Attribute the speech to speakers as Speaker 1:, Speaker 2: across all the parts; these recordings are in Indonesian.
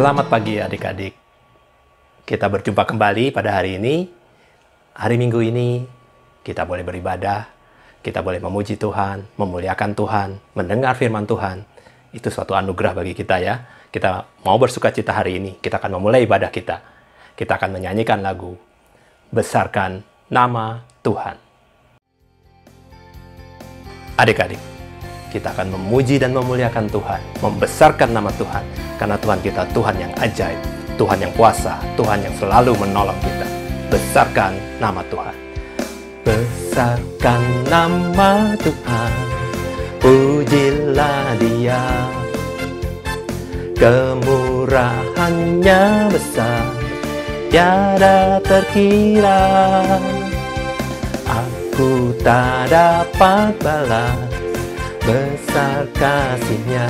Speaker 1: Selamat pagi adik-adik. Kita berjumpa kembali pada hari ini. Hari Minggu ini kita boleh beribadah, kita boleh memuji Tuhan, memuliakan Tuhan, mendengar firman Tuhan. Itu suatu anugerah bagi kita ya. Kita mau bersukacita hari ini, kita akan memulai ibadah kita. Kita akan menyanyikan lagu Besarkan Nama Tuhan. Adik-adik, kita akan memuji dan memuliakan Tuhan, membesarkan nama Tuhan, karena Tuhan kita Tuhan yang ajaib, Tuhan yang kuasa, Tuhan yang selalu menolong kita. Besarkan nama Tuhan. Besarkan nama Tuhan, pujilah Dia. Kemurahannya besar, tiada terkira. Aku tak dapat balas besar kasih-Nya.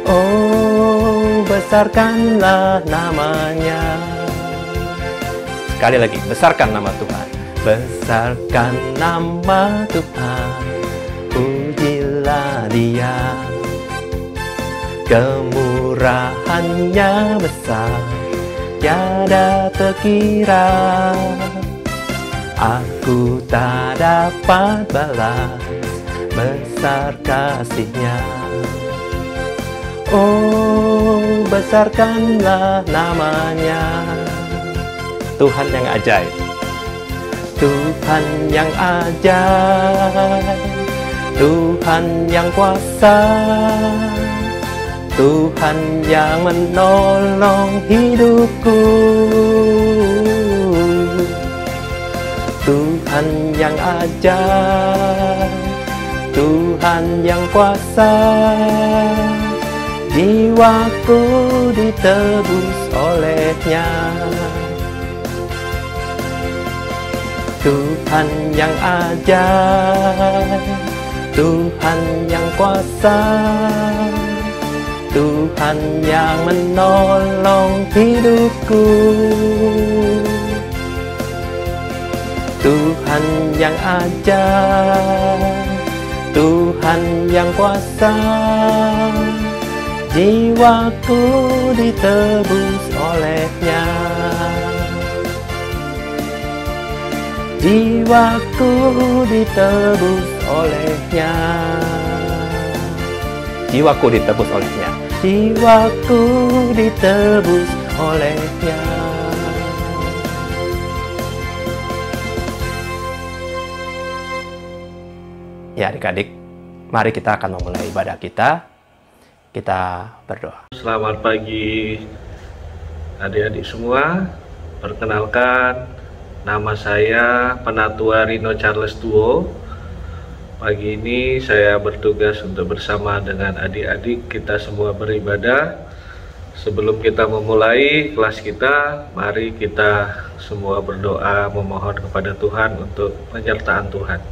Speaker 1: Oh, besarkanlah namanya. Sekali lagi, besarkan nama Tuhan. Besarkan nama Tuhan, pujilah Dia. Kemurahannya besar, tiada terkira. Aku tak dapat balas besar kasih-Nya. Oh, besarkanlah namanya. Tuhan yang ajaib, Tuhan yang ajaib, Tuhan yang kuasa, Tuhan yang menolong hidupku. Tuhan yang ajaib, Tuhan yang kuasa, jiwaku ditebus oleh-Nya. Tuhan yang ajaib, Tuhan yang kuasa, Tuhan yang menolong hidupku. Tuhan yang ajaib, Tuhan yang kuasa, jiwaku ditebus oleh-Nya. Jiwaku ditebus oleh-Nya. Jiwaku ditebus oleh-Nya. Jiwaku ditebus oleh-Nya. Ya adik-adik, mari kita akan memulai ibadah kita. Kita berdoa.
Speaker 2: Selamat pagi adik-adik semua. Perkenalkan, nama saya Penatua Rino Charles Duo. Pagi ini saya bertugas untuk bersama dengan adik-adik kita semua beribadah. Sebelum kita memulai kelas kita, mari kita semua berdoa memohon kepada Tuhan untuk penyertaan Tuhan.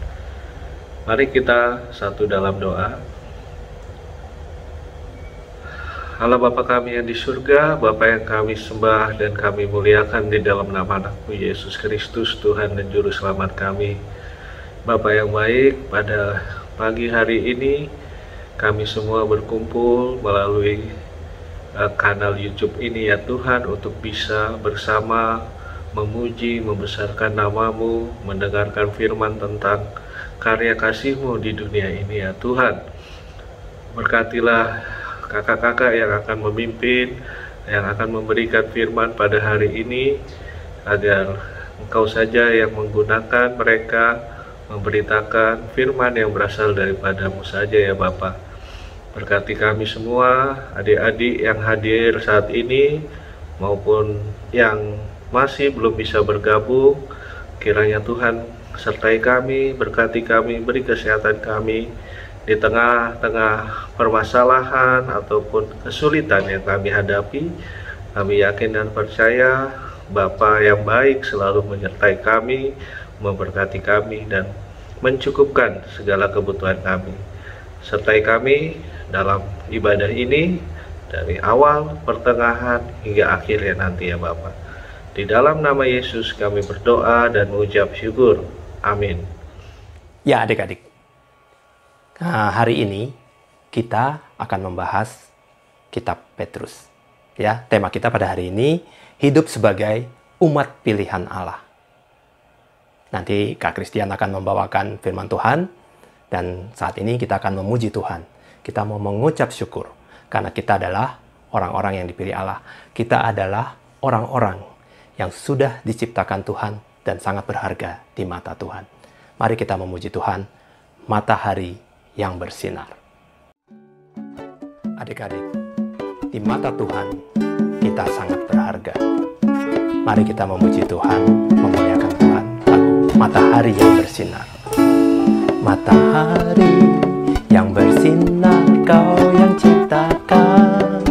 Speaker 2: Mari kita satu dalam doa. Allah Bapa kami yang di surga, Bapa yang kami sembah dan kami muliakan di dalam nama Anakmu Yesus Kristus, Tuhan dan Juru Selamat kami. Bapa yang baik, pada pagi hari ini kami semua berkumpul melalui kanal YouTube ini ya Tuhan, untuk bisa bersama memuji, membesarkan nama-Mu, mendengarkan firman tentang karya kasih-Mu di dunia ini ya Tuhan. Berkatilah kakak-kakak yang akan memimpin, yang akan memberikan firman pada hari ini, agar Engkau saja yang menggunakan mereka memberitakan firman yang berasal daripada-Mu saja ya Bapa. Berkati kami semua, adik-adik yang hadir saat ini maupun yang masih belum bisa bergabung. Kiranya Tuhan sertai kami, berkati kami, beri kesehatan kami di tengah-tengah permasalahan ataupun kesulitan yang kami hadapi. Kami yakin dan percaya Bapa yang baik selalu menyertai kami, memberkati kami, dan mencukupkan segala kebutuhan kami. Sertai kami dalam ibadah ini dari awal, pertengahan, hingga akhirnya nanti ya Bapa. Di dalam nama Yesus kami berdoa dan mengucap syukur. Amin.
Speaker 1: Ya adik-adik, hari ini kita akan membahas kitab Petrus. Ya, tema kita pada hari ini, hidup sebagai umat pilihan Allah. Nanti Kak Christian akan membawakan firman Tuhan, dan saat ini kita akan memuji Tuhan. Kita mau mengucap syukur, karena kita adalah orang-orang yang dipilih Allah. Kita adalah orang-orang yang sudah diciptakan Tuhan dan sangat berharga di mata Tuhan. Mari kita memuji Tuhan, matahari yang bersinar. Adik-adik, di mata Tuhan, kita sangat berharga. Mari kita memuji Tuhan, memuliakan Tuhan. Lagu Matahari yang Bersinar. Matahari yang bersinar, Kau yang ciptakan.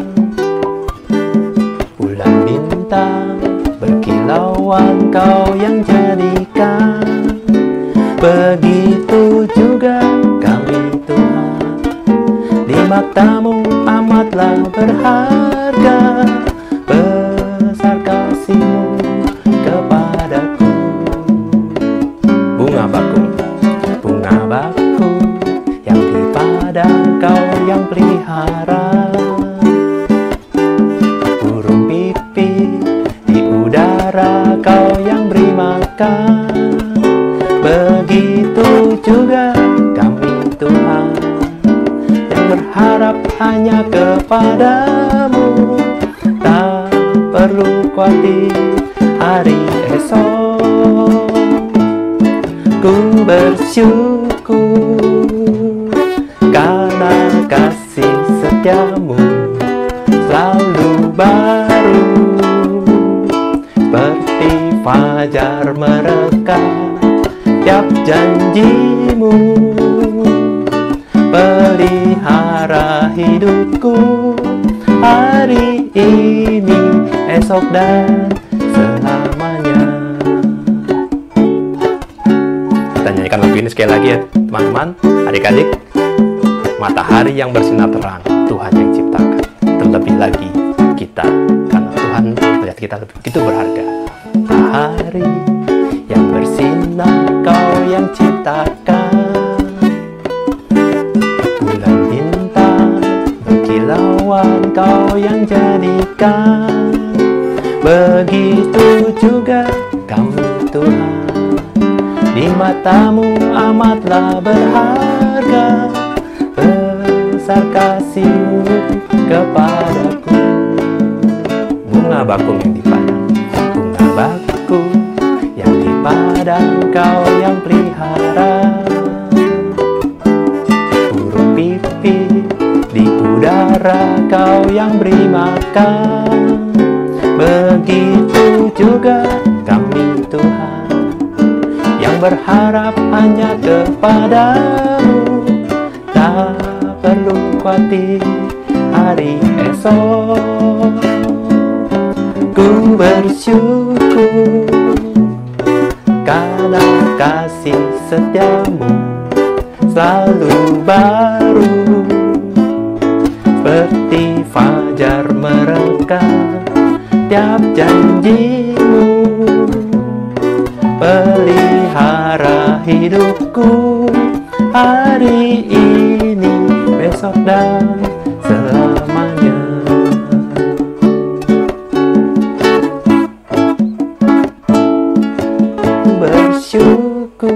Speaker 1: Bulan bintang berkilauan, Kau yang jadikan. Begitu juga kami Tuhan, di matamu amatlah berharga, besar kasih-Mu kepadaku. Bunga baku yang di padang Kau yang pelihara. Burung pipit di udara Kau yang beri makan. Begitu juga kami Tuhan, yang berharap hanya kepadamu, tak perlu khawatir hari esok. Ku bersyukur karena kasih setiamu selalu baru, seperti fajar merekah tiap janji-Mu. Pelihara hidupku hari ini, esok dan selamanya. Kita nyanyikan lagu ini sekali lagi ya teman-teman, adik-adik. Matahari yang bersinar terang, Tuhan yang ciptakan. Terlebih lagi kita, karena Tuhan melihat kita begitu berharga. Matahari yang bersinar, Kau yang ciptakan. Bulan bintang berkilauan, Kau yang jadikan. Begitu juga kami Tuhan, di matamu amatlah berharga, besar kasih-Mu kepadaku. Bunga bakung yang di padang, bunga bakung yang di padang Kau yang pelihara. Burung pipit di udara Kau yang beri makan. Begitu juga kami Tuhan, yang berharap hanya kepadamu, tak perlu khawatir hari esok. Ku bersyukur karena kasih setiamu selalu baru, seperti fajar merekah tiap janji-Mu. Pelihara hidupku hari ini, besok dan selamanya. Bersyukur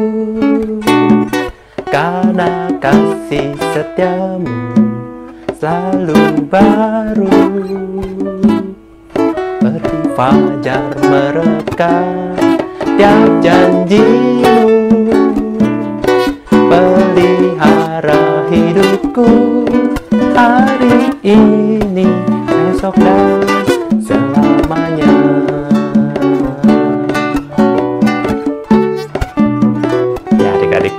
Speaker 1: karena kasih setiamu selalu baru, seperti fajar merekah tiap janji-Mu. Pelihara hidupku hari ini, besok dan selamanya. Ya adik-adik,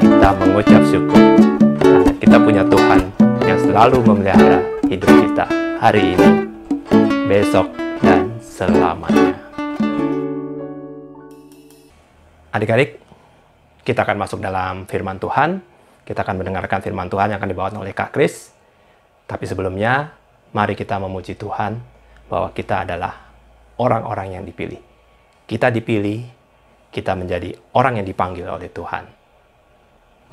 Speaker 1: kita mengucap syukur karena kita punya Tuhan yang selalu memelihara hidup kita hari ini, besok, dan selamanya. Adik-adik, kita akan masuk dalam firman Tuhan. Kita akan mendengarkan firman Tuhan yang akan dibawakan oleh Kak Kris. Tapi sebelumnya, mari kita memuji Tuhan bahwa kita adalah orang-orang yang dipilih. Kita dipilih, kita menjadi orang yang dipanggil oleh Tuhan.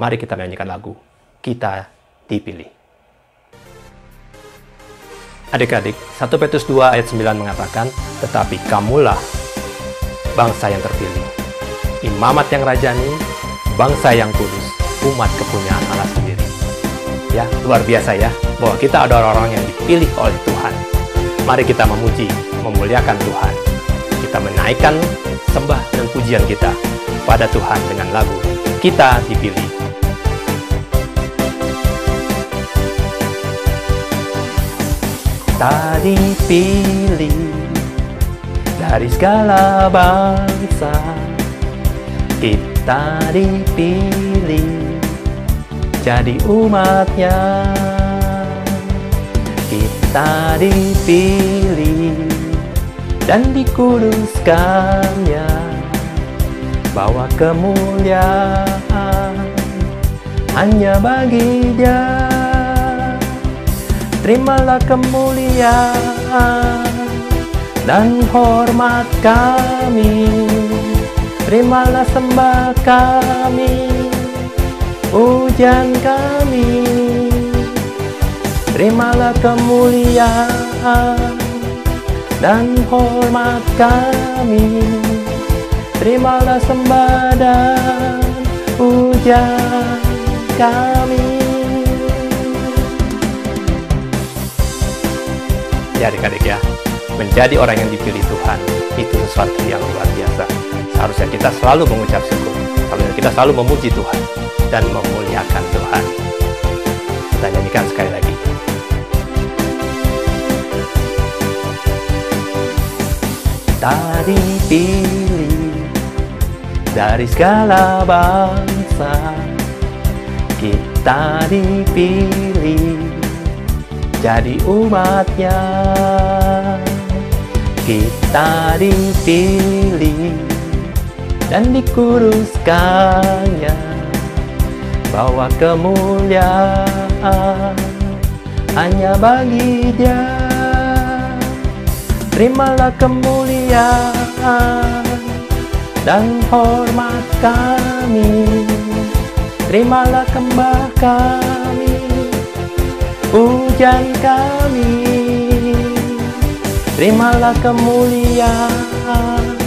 Speaker 1: Mari kita menyanyikan lagu, Kita Dipilih. Adik-adik, 1 Petrus 2 ayat 9 mengatakan, tetapi kamulah bangsa yang terpilih, imamat yang rajani, bangsa yang kudus, umat kepunyaan Allah sendiri. Ya, luar biasa ya, bahwa kita ada orang-orang yang dipilih oleh Tuhan. Mari kita memuji, memuliakan Tuhan. Kita menaikkan sembah dan pujian kita pada Tuhan dengan lagu Kita Dipilih. Kita dipilih dari segala bangsa, kita dipilih jadi umatnya, kita dipilih dan dikuduskannya, bawa kemuliaan hanya bagi Dia. Terimalah kemuliaan dan hormat kami, terimalah sembah kami, pujian kami. Terimalah kemuliaan dan hormat kami, terimalah sembah dan pujian kami. Ya adik-adik ya, menjadi orang yang dipilih Tuhan itu sesuatu yang luar biasa. Seharusnya kita selalu mengucap syukur, seharusnya kita selalu memuji Tuhan dan memuliakan Tuhan. Kita nyanyikan sekali lagi. Kita dipilih dari segala bangsa, kita dipilih jadi umatnya, kita dipilih dan dikuduskannya, bawa kemuliaan hanya bagi Dia. Terimalah kemuliaan dan hormat kami, terimalah sembah kami, pujian kami. Terimalah kemuliaan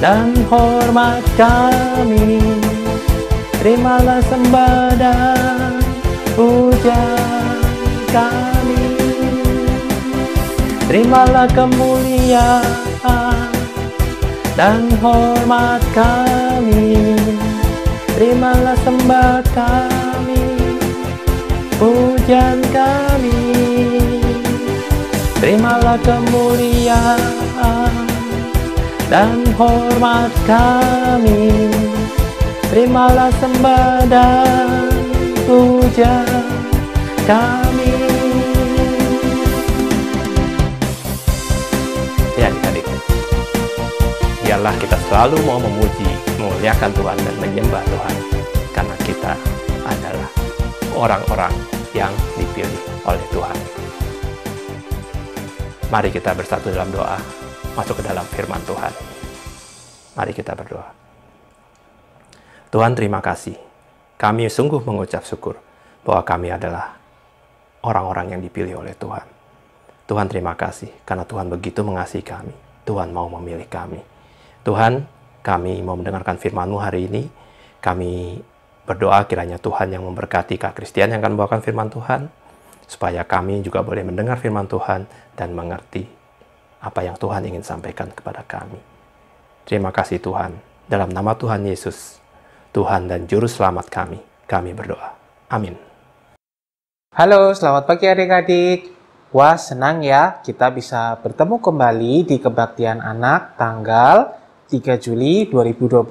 Speaker 1: dan hormat kami, terimalah sembah dan pujian kami. Terimalah kemuliaan dan hormat kami, terimalah sembah kami, pujian kami. Terimalah kemuliaan dan hormat kami, terimalah sembah dan pujian kami. Ya adik-adik, biarlah kita selalu mau memuji, memuliakan Tuhan dan menyembah Tuhan, karena kita adalah orang-orang yang dipilih oleh Tuhan. Mari kita bersatu dalam doa, masuk ke dalam firman Tuhan. Mari kita berdoa. Tuhan, terima kasih. Kami sungguh mengucap syukur bahwa kami adalah orang-orang yang dipilih oleh Tuhan. Tuhan, terima kasih karena Tuhan begitu mengasihi kami. Tuhan mau memilih kami. Tuhan, kami mau mendengarkan firman-Mu hari ini. Kami berdoa kiranya Tuhan yang memberkati Kak Christian yang akan membawakan firman Tuhan, supaya kami juga boleh mendengar firman Tuhan dan mengerti apa yang Tuhan ingin sampaikan kepada kami. Terima kasih Tuhan. Dalam nama Tuhan Yesus, Tuhan dan Juru Selamat kami berdoa. Amin.
Speaker 3: Halo, selamat pagi adik-adik. Wah, senang ya kita bisa bertemu kembali di Kebaktian Anak tanggal 3 Juli 2022.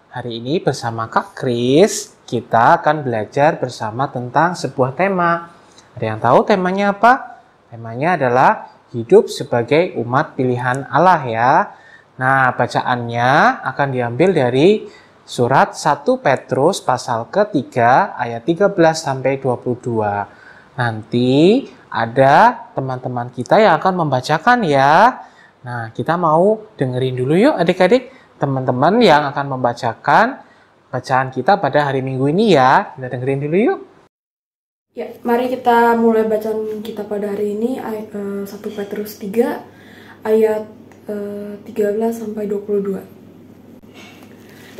Speaker 3: Hari ini bersama Kak Kris, kita akan belajar bersama tentang sebuah tema. Ada yang tahu temanya apa? Temanya adalah hidup sebagai umat pilihan Allah ya. Nah, bacaannya akan diambil dari surat 1 Petrus pasal ketiga ayat 13-22. Nanti ada teman-teman kita yang akan membacakan ya. Nah, kita mau dengerin dulu yuk adik-adik. Teman-teman yang akan membacakan bacaan kita pada hari Minggu ini ya. Kita dengerin dulu yuk.
Speaker 4: Ya, mari kita mulai bacaan kita pada hari ini 1 Petrus 3 ayat 13-22.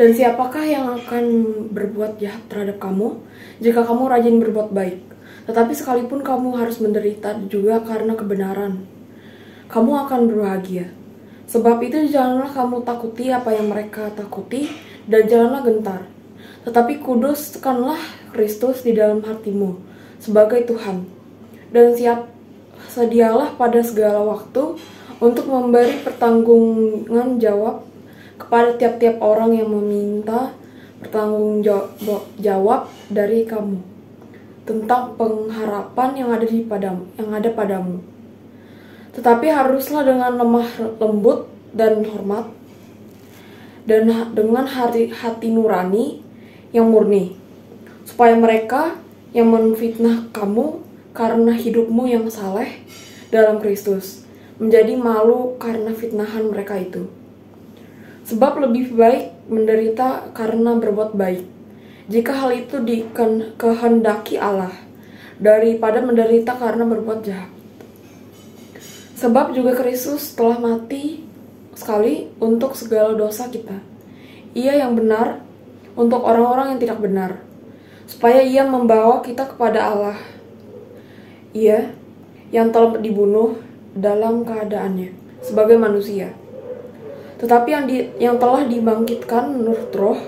Speaker 4: Dan siapakah yang akan berbuat jahat terhadap kamu jika kamu rajin berbuat baik? Tetapi sekalipun kamu harus menderita juga karena kebenaran, kamu akan berbahagia. Sebab itu janganlah kamu takuti apa yang mereka takuti, dan janganlah gentar. Tetapi kuduskanlah Kristus di dalam hatimu sebagai Tuhan. Dan sedialah pada segala waktu untuk memberi pertanggungan jawab kepada tiap-tiap orang yang meminta pertanggung jawab dari kamu tentang pengharapan yang ada padamu. Tetapi haruslah dengan lemah lembut dan hormat, dan dengan hati nurani yang murni, supaya mereka yang menfitnah kamu karena hidupmu yang saleh dalam Kristus menjadi malu karena fitnahan mereka itu. Sebab lebih baik menderita karena berbuat baik, jika hal itu dikehendaki Allah, daripada menderita karena berbuat jahat. Sebab juga Kristus telah mati sekali untuk segala dosa kita. Ia yang benar untuk orang-orang yang tidak benar, supaya ia membawa kita kepada Allah. Ia yang telah dibunuh dalam keadaannya sebagai manusia, tetapi yang telah dibangkitkan menurut roh,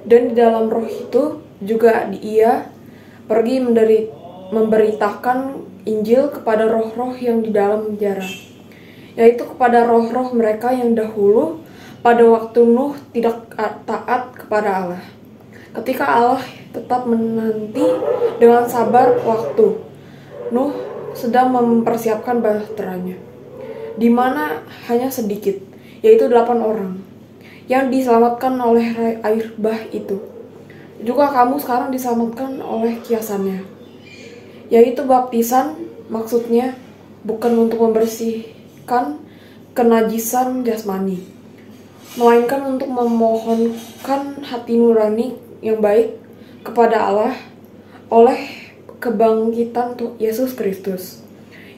Speaker 4: dan di dalam roh itu juga ia pergi memberitakan Injil kepada roh-roh yang di dalam penjara, yaitu kepada roh-roh mereka yang dahulu pada waktu Nuh tidak taat kepada Allah, ketika Allah tetap menanti dengan sabar waktu Nuh sedang mempersiapkan bahteranya, di mana hanya sedikit, yaitu 8 orang, yang diselamatkan oleh air bah itu. Juga kamu sekarang diselamatkan oleh kiasannya, yaitu baptisan, maksudnya bukan untuk membersihkan kenajisan jasmani, melainkan untuk memohonkan hati nurani yang baik kepada Allah oleh kebangkitan Yesus Kristus,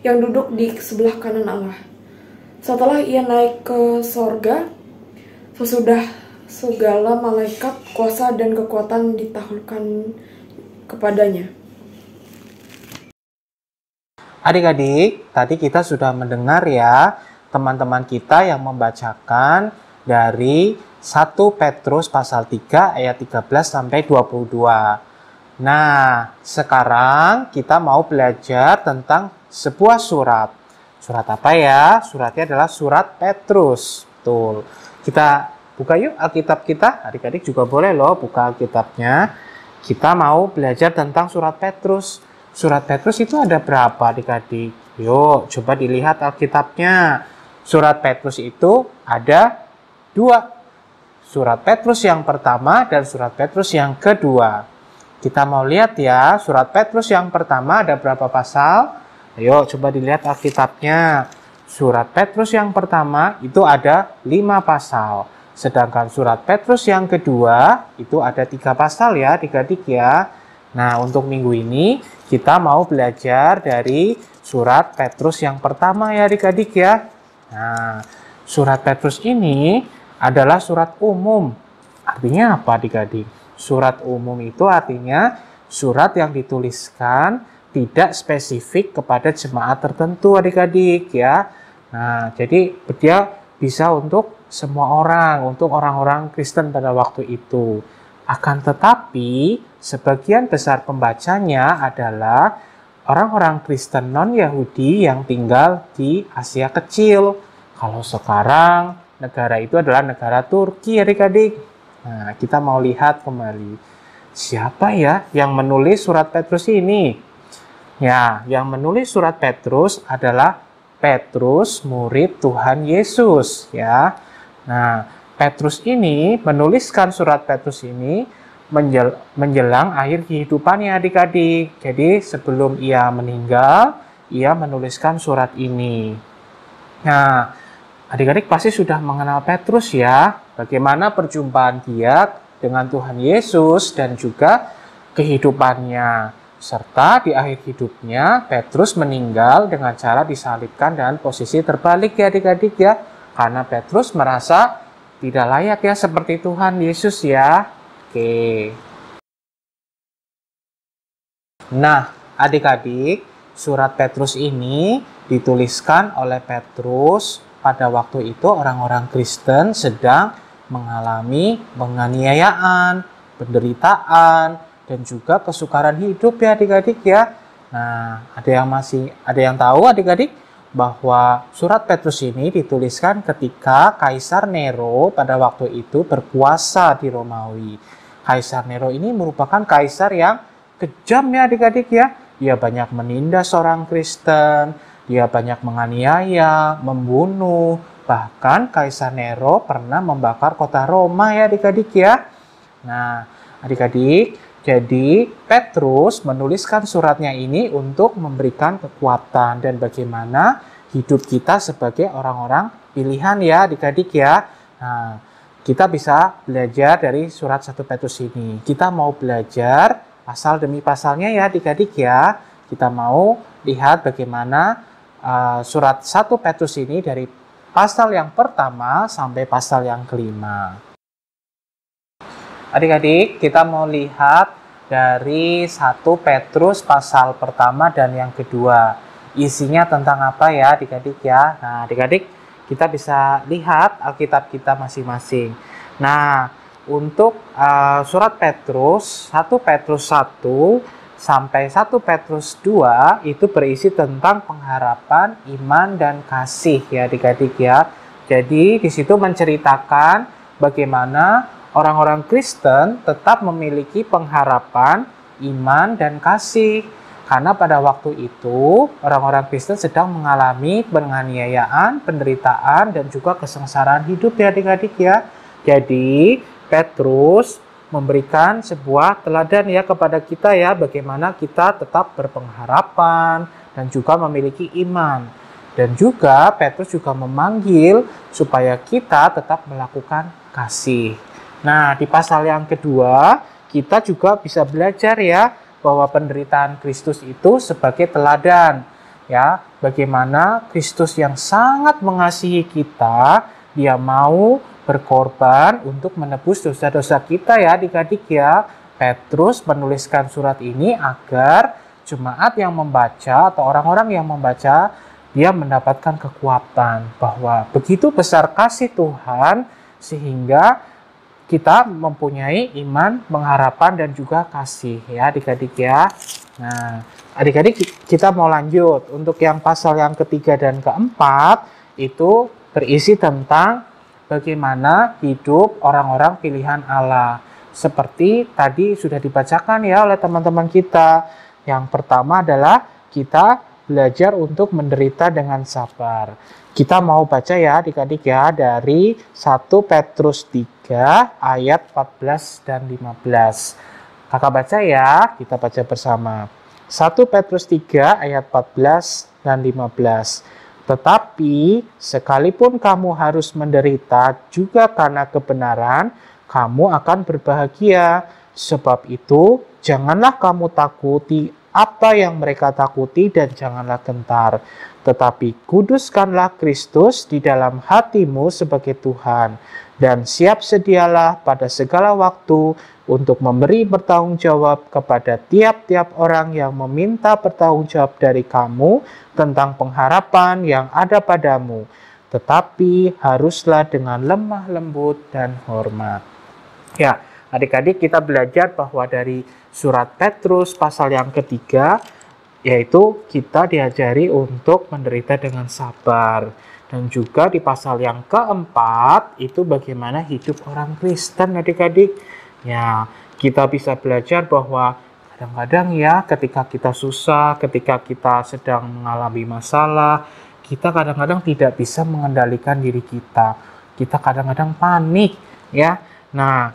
Speaker 4: yang duduk di sebelah kanan Allah, setelah ia naik ke sorga, sesudah segala malaikat, kuasa, dan kekuatan ditaklukkan kepadanya.
Speaker 3: Adik-adik, tadi kita sudah mendengar ya teman-teman kita yang membacakan dari 1 Petrus pasal 3 ayat 13 sampai 22. Nah, sekarang kita mau belajar tentang sebuah surat. Surat apa ya? Suratnya adalah surat Petrus. Betul. Kita buka yuk Alkitab kita. Adik-adik juga boleh loh buka Alkitabnya. Kita mau belajar tentang surat Petrus. Surat Petrus itu ada berapa adik-adik? Yuk, coba dilihat Alkitabnya. Surat Petrus itu ada 2. Surat Petrus yang pertama dan surat Petrus yang kedua. Kita mau lihat ya, surat Petrus yang pertama ada berapa pasal? Ayo, coba dilihat Alkitabnya. Surat Petrus yang pertama itu ada 5 pasal. Sedangkan surat Petrus yang kedua itu ada 3 pasal ya adik-adik ya. Nah, untuk minggu ini kita mau belajar dari surat Petrus yang pertama ya adik-adik ya. Nah, surat Petrus ini adalah surat umum. Artinya apa adik-adik? Surat umum itu artinya surat yang dituliskan tidak spesifik kepada jemaat tertentu adik-adik ya. Nah, jadi dia bisa untuk semua orang, untuk orang-orang Kristen pada waktu itu. Akan tetapi, sebagian besar pembacanya adalah orang-orang Kristen non-Yahudi yang tinggal di Asia Kecil. Kalau sekarang, negara itu adalah negara Turki, adik-adik. Nah, kita mau lihat kembali. Siapa ya yang menulis surat Petrus ini? Ya, yang menulis surat Petrus adalah Petrus, murid Tuhan Yesus. Ya, nah, Petrus ini menuliskan surat Petrus ini menjelang akhir kehidupannya adik-adik. Jadi sebelum ia meninggal, ia menuliskan surat ini. Nah, adik-adik pasti sudah mengenal Petrus ya. Bagaimana perjumpaan dia dengan Tuhan Yesus dan juga kehidupannya. Serta di akhir hidupnya, Petrus meninggal dengan cara disalibkan dan posisi terbalik ya adik-adik ya. Karena Petrus merasa tidak layak ya seperti Tuhan Yesus ya. Oke. Nah, adik-adik, surat Petrus ini dituliskan oleh Petrus pada waktu itu orang-orang Kristen sedang mengalami penganiayaan, penderitaan, dan juga kesukaran hidup ya adik-adik ya. Nah, ada yang tahu adik-adik bahwa surat Petrus ini dituliskan ketika Kaisar Nero pada waktu itu berkuasa di Romawi. Kaisar Nero ini merupakan kaisar yang kejam ya adik-adik ya. Dia banyak menindas orang Kristen, dia banyak menganiaya, membunuh. Bahkan Kaisar Nero pernah membakar kota Roma ya adik-adik ya. Nah, adik-adik, jadi Petrus menuliskan suratnya ini untuk memberikan kekuatan dan bagaimana hidup kita sebagai orang-orang pilihan ya adik-adik ya. Nah, kita bisa belajar dari surat 1 Petrus ini. Kita mau belajar pasal demi pasalnya ya adik-adik ya. Kita mau lihat bagaimana surat 1 Petrus ini dari pasal yang pertama sampai pasal yang kelima. Adik-adik, kita mau lihat dari 1 Petrus pasal pertama dan yang kedua. Isinya tentang apa ya adik-adik ya. Nah adik-adik, kita bisa lihat Alkitab kita masing-masing. Nah, untuk surat Petrus, 1 Petrus 1 sampai 1 Petrus 2 itu berisi tentang pengharapan, iman, dan kasih ya adik-adik ya. Jadi di situ menceritakan bagaimana orang-orang Kristen tetap memiliki pengharapan, iman, dan kasih. Karena pada waktu itu, orang-orang Kristen sedang mengalami penganiayaan, penderitaan, dan juga kesengsaraan hidup ya adik-adik ya. Jadi, Petrus memberikan sebuah teladan ya kepada kita ya, bagaimana kita tetap berpengharapan dan juga memiliki iman. Dan juga Petrus juga memanggil supaya kita tetap melakukan kasih. Nah, di pasal yang kedua, kita juga bisa belajar ya bahwa penderitaan Kristus itu sebagai teladan. Ya, bagaimana Kristus yang sangat mengasihi kita, dia mau berkorban untuk menebus dosa-dosa kita ya adik-adik ya. Petrus menuliskan surat ini agar jemaat yang membaca atau orang-orang yang membaca, dia mendapatkan kekuatan bahwa begitu besar kasih Tuhan sehingga kita mempunyai iman, pengharapan, dan juga kasih ya adik-adik ya. Nah, adik-adik kita mau lanjut. Untuk yang pasal yang ketiga dan keempat itu berisi tentang bagaimana hidup orang-orang pilihan Allah. Seperti tadi sudah dibacakan ya oleh teman-teman kita. Yang pertama adalah kita belajar untuk menderita dengan sabar. Kita mau baca ya adik-adik ya dari 1 Petrus 3 ayat 14 dan 15. Kakak baca ya, kita baca bersama. 1 Petrus 3 ayat 14 dan 15. Tetapi sekalipun kamu harus menderita juga karena kebenaran, kamu akan berbahagia. Sebab itu janganlah kamu takuti apa yang mereka takuti dan janganlah gentar. Tetapi kuduskanlah Kristus di dalam hatimu sebagai Tuhan. Dan siap sedialah pada segala waktu untuk memberi bertanggung jawab kepada tiap-tiap orang yang meminta bertanggung jawab dari kamu tentang pengharapan yang ada padamu. Tetapi haruslah dengan lemah lembut dan hormat. Ya, adik-adik kita belajar bahwa dari surat Petrus pasal yang ketiga, yaitu kita diajari untuk menderita dengan sabar. Dan juga di pasal yang keempat, itu bagaimana hidup orang Kristen adik-adik. Ya, kita bisa belajar bahwa kadang-kadang ya ketika kita susah, ketika kita sedang mengalami masalah, kita kadang-kadang tidak bisa mengendalikan diri kita. Kita kadang-kadang panik ya. Nah,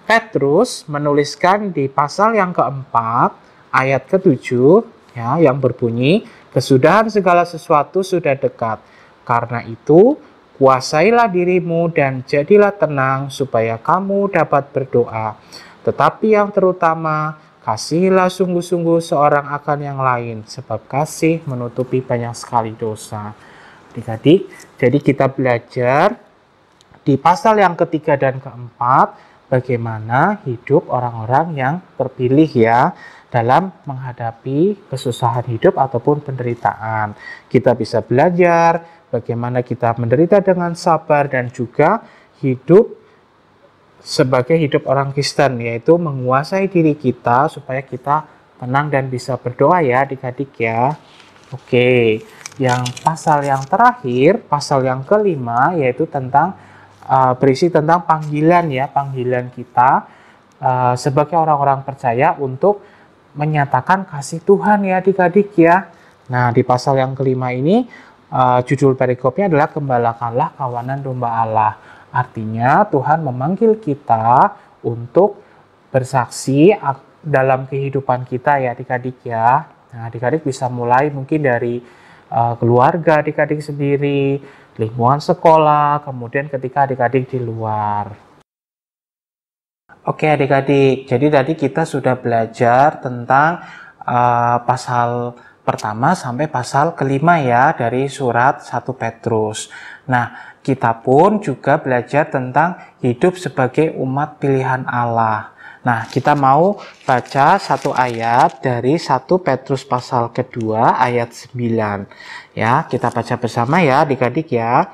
Speaker 3: Petrus menuliskan di pasal yang keempat, ayat ke-7, ya, yang berbunyi, kesudahan segala sesuatu sudah dekat. Karena itu, kuasailah dirimu dan jadilah tenang supaya kamu dapat berdoa. Tetapi yang terutama, Kasihilah sungguh-sungguh seorang akan yang lain, sebab kasih menutupi banyak sekali dosa. Adik-adik, jadi kita belajar di pasal yang ketiga dan keempat, bagaimana hidup orang-orang yang terpilih ya, dalam menghadapi kesusahan hidup ataupun penderitaan. Kita bisa belajar bagaimana kita menderita dengan sabar dan juga hidup sebagai hidup orang Kristen, yaitu menguasai diri kita supaya kita tenang dan bisa berdoa ya adik-adik ya. Oke, yang pasal yang terakhir, pasal yang kelima, yaitu tentang berisi tentang panggilan ya, panggilan kita sebagai orang-orang percaya untuk menyatakan kasih Tuhan ya adik-adik ya. Nah, di pasal yang kelima ini judul perikopnya adalah Gembalakanlah Kawanan Domba Allah. Artinya Tuhan memanggil kita untuk bersaksi dalam kehidupan kita ya adik-adik ya. Nah, adik-adik bisa mulai mungkin dari keluarga adik-adik sendiri, lingkungan sekolah, kemudian ketika adik-adik di luar. Oke adik-adik, jadi tadi kita sudah belajar tentang pasal pertama sampai pasal kelima ya dari surat 1 Petrus. Nah, kita pun juga belajar tentang hidup sebagai umat pilihan Allah. Nah, kita mau baca satu ayat dari 1 Petrus pasal kedua ayat 9. Ya, kita baca bersama ya adik-adik ya.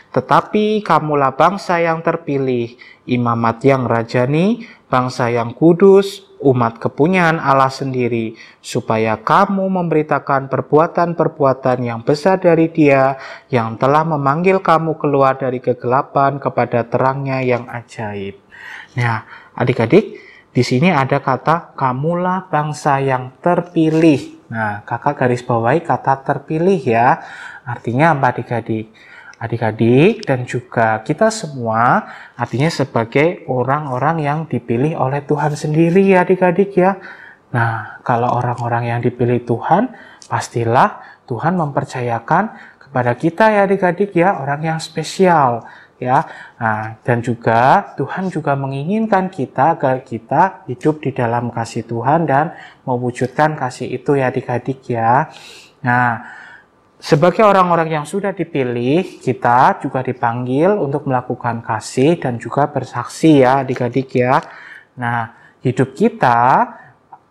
Speaker 3: Tetapi kamulah bangsa yang terpilih, imamat yang rajani, bangsa yang kudus, umat kepunyaan Allah sendiri, supaya kamu memberitakan perbuatan-perbuatan yang besar dari Dia yang telah memanggil kamu keluar dari kegelapan kepada terangnya yang ajaib. Nah, adik-adik, di sini ada kata kamulah bangsa yang terpilih. Nah, kakak garis bawahi kata terpilih ya. Artinya apa adik-adik? Adik-adik dan juga kita semua artinya sebagai orang-orang yang dipilih oleh Tuhan sendiri ya adik-adik ya. Nah, kalau orang-orang yang dipilih Tuhan, pastilah Tuhan mempercayakan kepada kita ya adik-adik ya, orang yang spesial ya. Nah, dan juga Tuhan juga menginginkan kita agar kita hidup di dalam kasih Tuhan dan mewujudkan kasih itu ya adik-adik ya. Nah, sebagai orang-orang yang sudah dipilih, kita juga dipanggil untuk melakukan kasih dan juga bersaksi ya adik-adik ya. Nah, hidup kita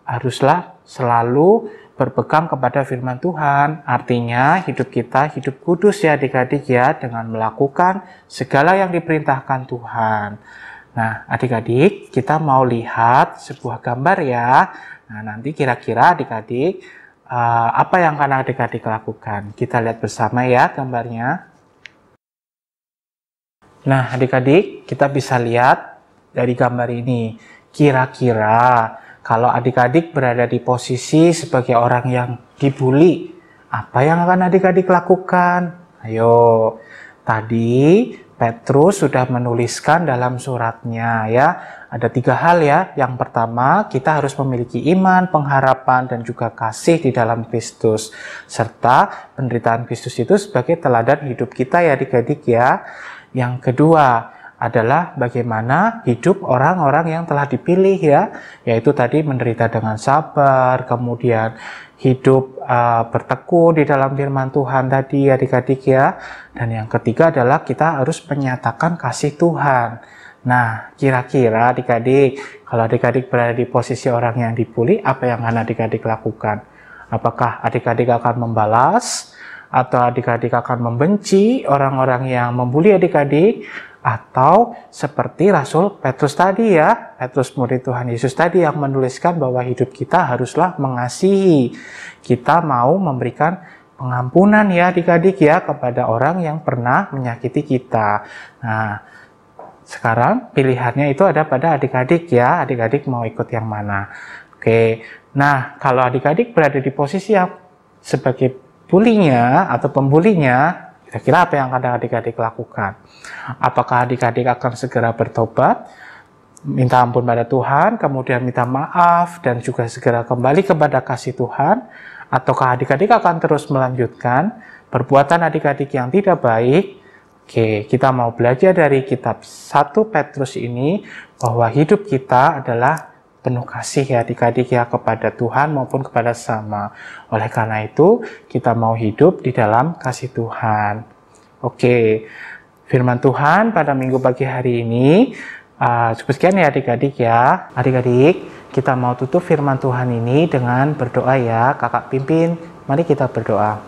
Speaker 3: haruslah selalu berpegang kepada firman Tuhan. Artinya hidup kita hidup kudus ya adik-adik ya, dengan melakukan segala yang diperintahkan Tuhan. Nah, adik-adik, kita mau lihat sebuah gambar ya. Nah, nanti kira-kira adik-adik apa yang akan adik-adik lakukan? Kita lihat bersama ya gambarnya. Nah, adik-adik, kita bisa lihat dari gambar ini. Kira-kira kalau adik-adik berada di posisi sebagai orang yang dibully, apa yang akan adik-adik lakukan? Ayo, tadi Petrus sudah menuliskan dalam suratnya ya. Ada 3 hal ya. Yang pertama, kita harus memiliki iman, pengharapan, dan juga kasih di dalam Kristus. Serta penderitaan Kristus itu sebagai teladan hidup kita ya adik-adik ya. Yang kedua adalah bagaimana hidup orang-orang yang telah dipilih ya. Yaitu tadi menderita dengan sabar, kemudian hidup bertekun di dalam firman Tuhan tadi adik-adik ya. Dan yang ketiga adalah kita harus menyatakan kasih Tuhan. Nah, kira-kira adik-adik, kalau adik-adik berada di posisi orang yang dibully, apa yang akan adik-adik lakukan? Apakah adik-adik akan membalas? Atau adik-adik akan membenci orang-orang yang membuli adik-adik? Atau seperti Rasul Petrus tadi ya, Petrus murid Tuhan Yesus tadi yang menuliskan bahwa hidup kita haruslah mengasihi. Kita mau memberikan pengampunan ya adik-adik ya kepada orang yang pernah menyakiti kita. Nah, sekarang pilihannya itu ada pada adik-adik ya, adik-adik mau ikut yang mana. Oke, nah kalau adik-adik berada di posisi yang sebagai bulinya atau pembulinya, kira-kira apa yang akan adik-adik lakukan? Apakah adik-adik akan segera bertobat, minta ampun pada Tuhan, kemudian minta maaf, dan juga segera kembali kepada kasih Tuhan? Ataukah adik-adik akan terus melanjutkan perbuatan adik-adik yang tidak baik? Oke, kita mau belajar dari kitab 1 Petrus ini bahwa hidup kita adalah penuh kasih ya adik-adik ya kepada Tuhan maupun kepada sesama. Oleh karena itu, kita mau hidup di dalam kasih Tuhan. Oke, firman Tuhan pada minggu pagi hari ini cukup sekian ya adik-adik ya. Adik-adik, kita mau tutup firman Tuhan ini dengan berdoa ya. Kakak pimpin, mari kita berdoa.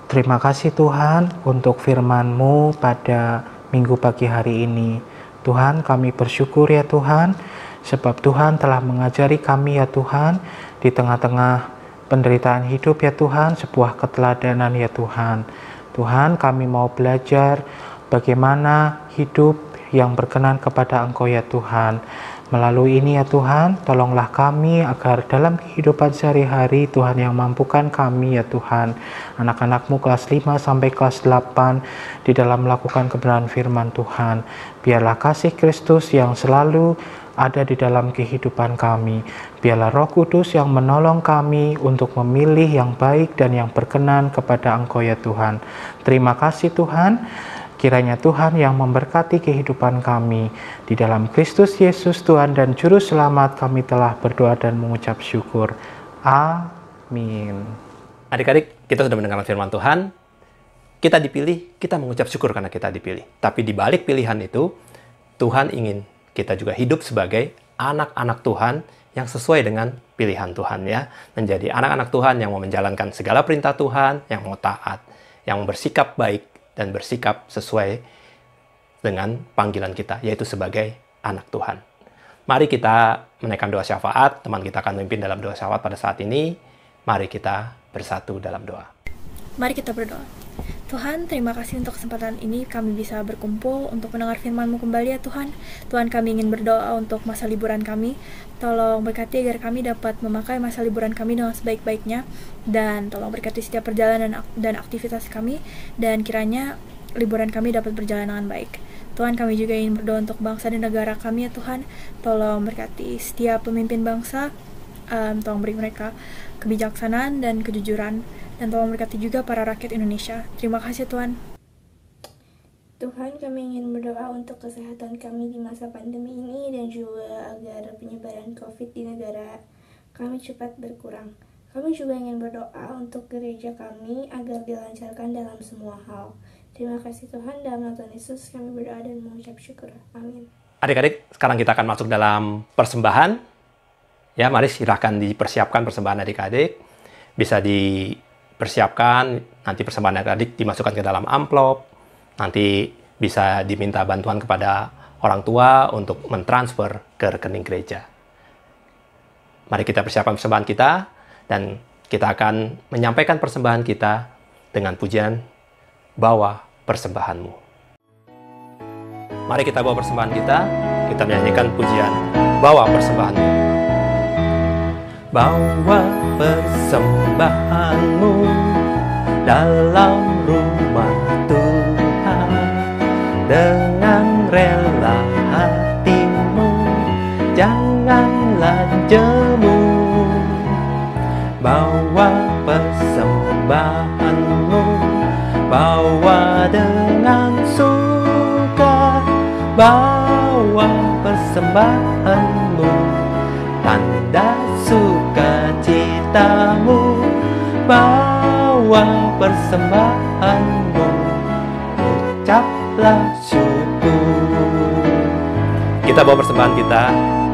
Speaker 3: Terima kasih Tuhan untuk firman-Mu pada minggu pagi hari ini. Tuhan, kami bersyukur ya Tuhan, sebab Tuhan telah mengajari kami ya Tuhan, di tengah-tengah penderitaan hidup ya Tuhan, sebuah keteladanan ya Tuhan. Tuhan, kami mau belajar bagaimana hidup yang berkenan kepada Engkau ya Tuhan. Melalui ini ya Tuhan, tolonglah kami agar dalam kehidupan sehari-hari Tuhan yang mampukan kami ya Tuhan, anak-anak-Mu kelas 5 sampai kelas 8 di dalam melakukan kebenaran firman Tuhan. Biarlah kasih Kristus yang selalu ada di dalam kehidupan kami. Biarlah Roh Kudus yang menolong kami untuk memilih yang baik dan yang berkenan kepada Engkau ya Tuhan. Terima kasih Tuhan. Kiranya Tuhan yang memberkati kehidupan kami. Di dalam Kristus Yesus Tuhan dan Juru Selamat kami telah berdoa dan mengucap syukur. Amin.
Speaker 1: Adik-adik, kita sudah mendengarkan firman Tuhan. Kita dipilih, kita mengucap syukur karena kita dipilih. Tapi di balik pilihan itu, Tuhan ingin kita juga hidup sebagai anak-anak Tuhan yang sesuai dengan pilihan Tuhan ya. Menjadi anak-anak Tuhan yang mau menjalankan segala perintah Tuhan, yang mau taat, yang bersikap baik, dan bersikap sesuai dengan panggilan kita, yaitu sebagai anak Tuhan. Mari kita menaikkan doa syafaat. Teman kita akan memimpin dalam doa syafaat pada saat ini. Mari kita bersatu dalam doa.
Speaker 5: Mari kita berdoa. Tuhan, terima kasih untuk kesempatan ini kami bisa berkumpul untuk mendengar firman-Mu kembali ya Tuhan. Tuhan, kami ingin berdoa untuk masa liburan kami. Tolong berkati agar kami dapat memakai masa liburan kami dengan sebaik-baiknya. Dan tolong berkati setiap perjalanan dan aktivitas kami. Dan kiranya liburan kami dapat berjalan dengan baik. Tuhan, kami juga ingin berdoa untuk bangsa dan negara kami ya Tuhan. Tolong berkati setiap pemimpin bangsa. Tolong beri mereka kebijaksanaan dan kejujuran. Dan tolong berkati juga para rakyat Indonesia. Terima kasih Tuhan.
Speaker 6: Tuhan, kami ingin berdoa untuk kesehatan kami di masa pandemi ini dan juga agar penyebaran COVID di negara kami cepat berkurang. Kami juga ingin berdoa untuk gereja kami agar dilancarkan dalam semua hal. Terima kasih Tuhan, dalam nama Tuhan Yesus kami berdoa dan mengucap syukur. Amin.
Speaker 1: Adik-adik, sekarang kita akan masuk dalam persembahan. Ya, mari silahkan dipersiapkan persembahan adik-adik. Bisa dipersiapkan, nanti persembahan adik-adik dimasukkan ke dalam amplop. Nanti bisa diminta bantuan kepada orang tua untuk mentransfer ke rekening gereja. Mari kita persiapkan persembahan kita, dan kita akan menyampaikan persembahan kita dengan pujian Bawa Persembahanmu. Mari kita bawa persembahan kita menyanyikan pujian Bawa Persembahanmu. Bawa persembahanmu dalam rumah Tuhan, dengan rela hatimu, janganlah jemu. Bawa persembahanmu, bawa dengan suka, bawa persembahanmu, tanda sukacitamu, bawa persembahanmu, ucaplah syukur. Kita bawa persembahan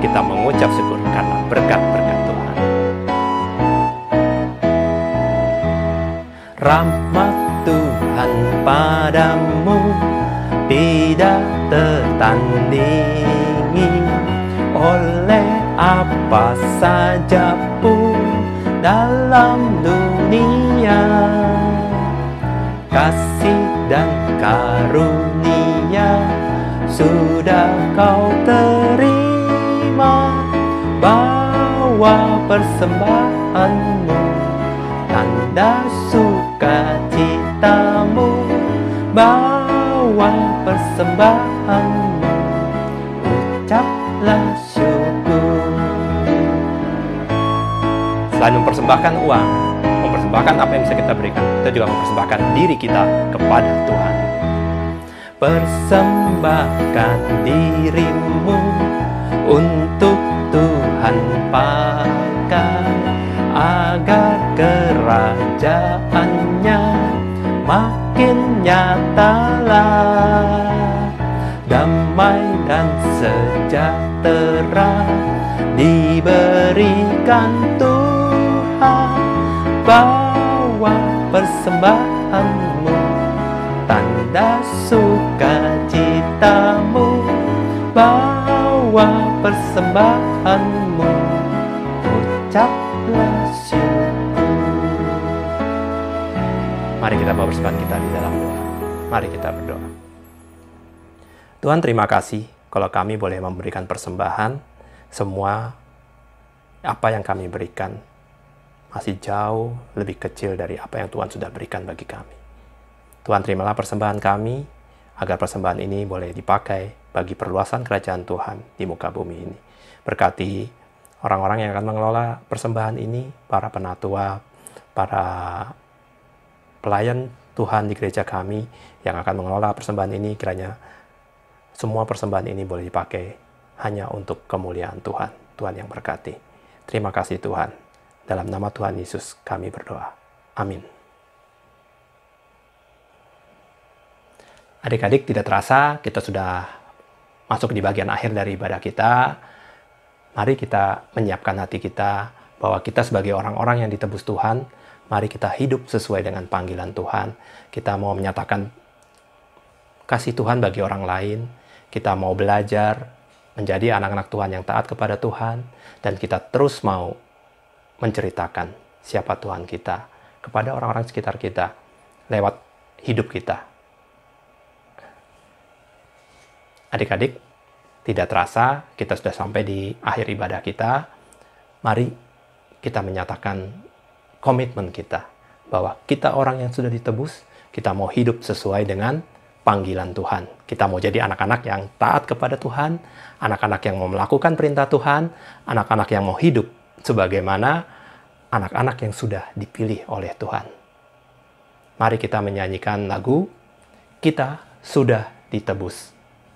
Speaker 1: kita mengucap syukur karena berkat-berkat Tuhan. Rahmat Tuhan padamu tidak tertandingi oleh apa saja pun dalam dunia. Kasih dan karunia sudah kau terima. Bawa persembahanmu, tanda sukacitamu, bawa persembahanmu, ucaplah syukur. Selain mempersembahkan uang, mempersembahkan apa yang bisa kita berikan, kita juga mempersembahkan diri kita kepada Tuhan. Persembahkan dirimu untuk Tuhan pakai, agar kerajaannya makin nyatalah. Damai dan sejahtera diberikan Tuhan. Bawa persembahanmu, tanda sukacitamu. Bawa persembahanmu, ucaplah syukur. Mari kita bawa persembahan kita di dalam doa. Mari kita berdoa. Tuhan, terima kasih kalau kami boleh memberikan persembahan. Semua apa yang kami berikan masih jauh lebih kecil dari apa yang Tuhan sudah berikan bagi kami. Tuhan, terimalah persembahan kami, agar persembahan ini boleh dipakai bagi perluasan kerajaan Tuhan di muka bumi ini. Berkati orang-orang yang akan mengelola persembahan ini, para penatua, para pelayan Tuhan di gereja kami yang akan mengelola persembahan ini, kiranya semua persembahan ini boleh dipakai hanya untuk kemuliaan Tuhan. Tuhan yang berkati. Terima kasih Tuhan. Dalam nama Tuhan Yesus kami berdoa. Amin. Adik-adik, tidak terasa kita sudah masuk di bagian akhir dari ibadah kita. Mari kita menyiapkan hati kita bahwa kita sebagai orang-orang yang ditebus Tuhan, mari kita hidup sesuai dengan panggilan Tuhan. Kita mau menyatakan kasih Tuhan bagi orang lain. Kita mau belajar menjadi anak-anak Tuhan yang taat kepada Tuhan. Dan kita terus mau menceritakan siapa Tuhan kita kepada orang-orang sekitar kita lewat hidup kita. Adik-adik, tidak terasa kita sudah sampai di akhir ibadah kita. Mari kita menyatakan komitmen kita bahwa kita orang yang sudah ditebus, kita mau hidup sesuai dengan panggilan Tuhan. Kita mau jadi anak-anak yang taat kepada Tuhan, anak-anak yang mau melakukan perintah Tuhan, anak-anak yang mau hidup sebagaimana anak-anak yang sudah dipilih oleh Tuhan. Mari kita menyanyikan lagu Kita Sudah Ditebus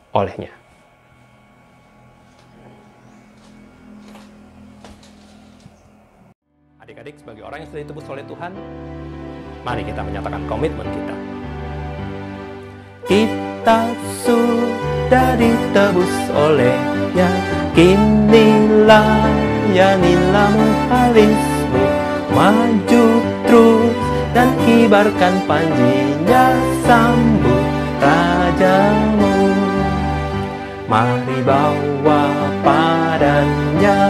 Speaker 1: Olehnya. Adik-adik, sebagai orang yang sudah ditebus oleh Tuhan, mari kita menyatakan komitmen kita. Kita sudah ditebus olehnya, kini layanilah mengharismu, maju terus dan kibarkan panjinya, sambut rajamu. Mari bawa padanya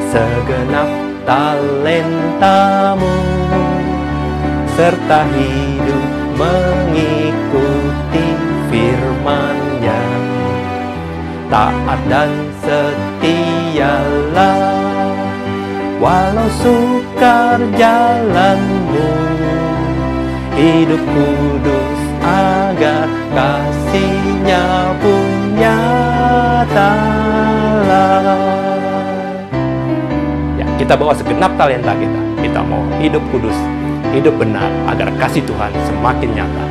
Speaker 1: segenap talentamu, serta hidup mengikuti firman-Nya. Taat dan setialah, walau sukar jalanmu. Hidup kudus agar kasih-Nya pun nyatalah. Ya, kita bawa segenap talenta kita. Kita mau hidup kudus, hidup benar, agar kasih Tuhan semakin nyata.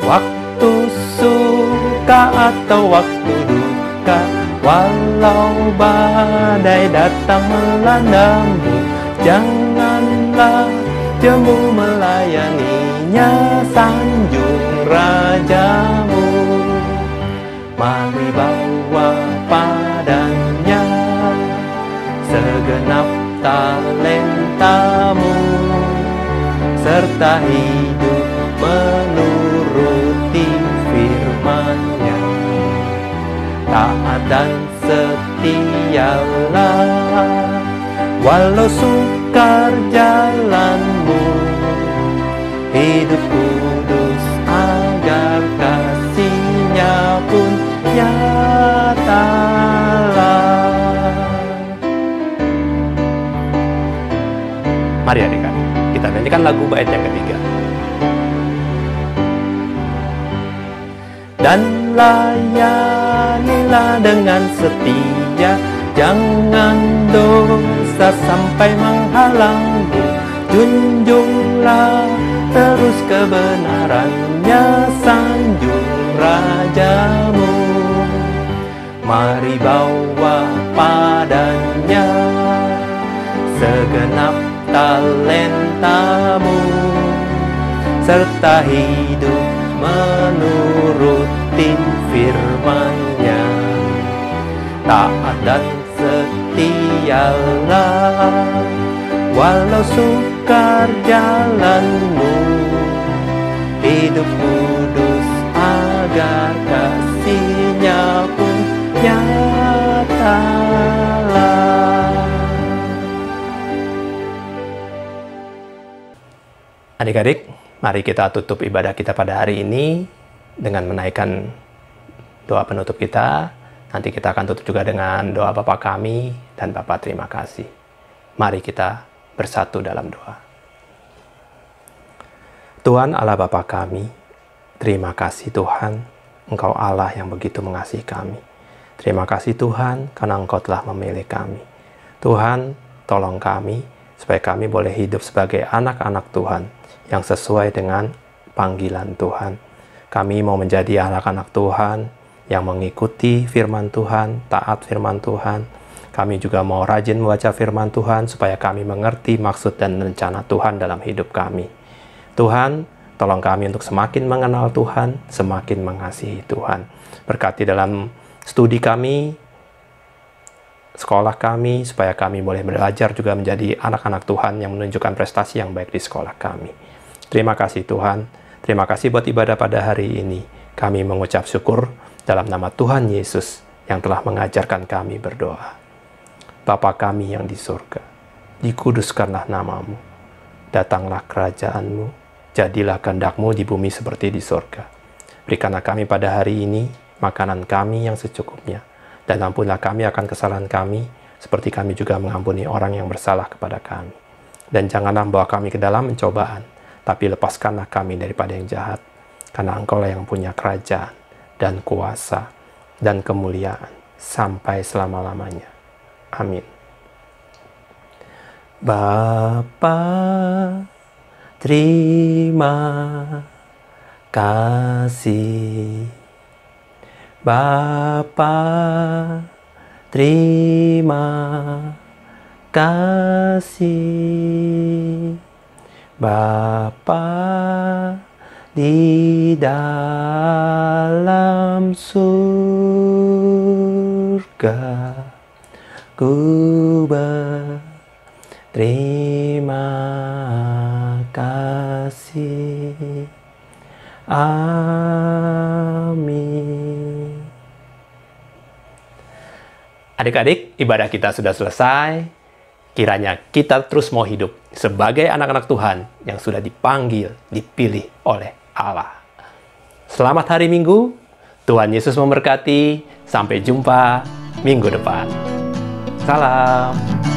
Speaker 1: Waktu suka atau waktu duka, walau badai datang melandamu, janganlah jemu melayaninya, sanjung rajamu. Mari bawa padanya segenap talentamu, serta hidup menuruti firman-Nya. Taat dan setialah, walau sukar jalanmu. Hidup kudus agar kasih-Nya pun nyatalah. Mari adik-adik, kita nyanyikan lagu bait yang ketiga. Dan layanilah dengan setia, jangan dosa sampai menghalangmu. Junjunglah terus kebenaran-Nya, sanjung rajamu. Mari bawa padanya segenap talentamu, serta hidup menuruti firman-Nya. Taat dan setialah, walau sukar jalanmu. Hidup kudus agar kasih-Nya pun nyatalah. Adik-adik, mari kita tutup ibadah kita pada hari ini dengan menaikkan doa penutup kita. Nanti kita akan tutup juga dengan doa Bapa kami dan Bapa terima kasih. Mari kita bersatu dalam doa. Tuhan Allah Bapa kami, terima kasih Tuhan, Engkau Allah yang begitu mengasihi kami. Terima kasih Tuhan, karena Engkau telah memilih kami. Tuhan, tolong kami, supaya kami boleh hidup sebagai anak-anak Tuhan, yang sesuai dengan panggilan Tuhan. Kami mau menjadi anak-anak Tuhan, yang mengikuti firman Tuhan, taat firman Tuhan. Kami juga mau rajin membaca firman Tuhan, supaya kami mengerti maksud dan rencana Tuhan dalam hidup kami. Tuhan, tolong kami untuk semakin mengenal Tuhan, semakin mengasihi Tuhan. Berkati dalam studi kami, sekolah kami, supaya kami boleh belajar juga menjadi anak-anak Tuhan yang menunjukkan prestasi yang baik di sekolah kami. Terima kasih Tuhan, terima kasih buat ibadah pada hari ini. Kami mengucap syukur dalam nama Tuhan Yesus yang telah mengajarkan kami berdoa. Bapa kami yang di surga, dikuduskanlah nama-Mu, datanglah kerajaan-Mu, jadilah kehendak-Mu di bumi seperti di surga. Berikanlah kami pada hari ini makanan kami yang secukupnya, dan ampunlah kami akan kesalahan kami, seperti kami juga mengampuni orang yang bersalah kepada kami. Dan janganlah membawa kami ke dalam pencobaan, tapi lepaskanlah kami daripada yang jahat, karena Engkau-lah yang punya kerajaan, dan kuasa, dan kemuliaan, sampai selama-lamanya. Amin. Bapa, terima kasih. Bapa, terima kasih. Bapa di dalam surga, ku berterima kasih. Amin. Adik-adik, ibadah kita sudah selesai. Kiranya kita terus mau hidup sebagai anak-anak Tuhan yang sudah dipanggil, dipilih oleh Allah. Selamat hari Minggu, Tuhan Yesus memberkati. Sampai jumpa minggu depan. Salam.